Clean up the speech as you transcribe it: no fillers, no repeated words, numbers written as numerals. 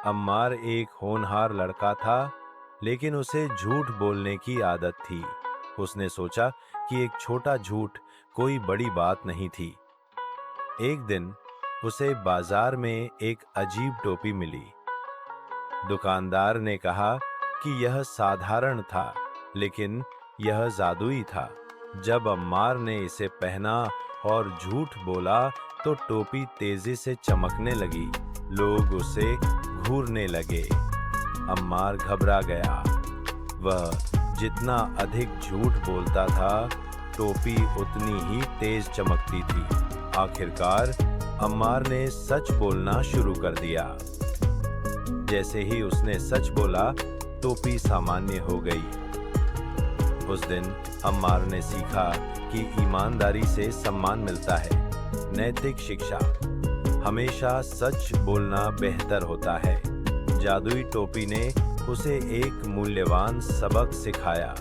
अम्मार एक होनहार लड़का था, लेकिन उसे झूठ बोलने की आदत थी। उसने सोचा कि एक छोटा झूठ कोई बड़ी बात नहीं थी। एक दिन उसे बाजार में एक अजीब टोपी मिली। दुकानदार ने कहा कि यह साधारण था, लेकिन यह जादुई था। जब अम्मार ने इसे पहना और झूठ बोला, तो टोपी तेजी से चमकने लगी। लोग उसे घूरने लगे। अम्मार घबरा गया। वह जितना अधिक झूठ बोलता था, टोपी उतनी ही तेज चमकती थी। आखिरकार अम्मार ने सच बोलना शुरू कर दिया। जैसे ही उसने सच बोला, टोपी सामान्य हो गई। उस दिन अम्मार ने सीखा कि ईमानदारी से सम्मान मिलता है। नैतिक शिक्षा: हमेशा सच बोलना बेहतर होता है। जादुई टोपी ने उसे एक मूल्यवान सबक सिखाया।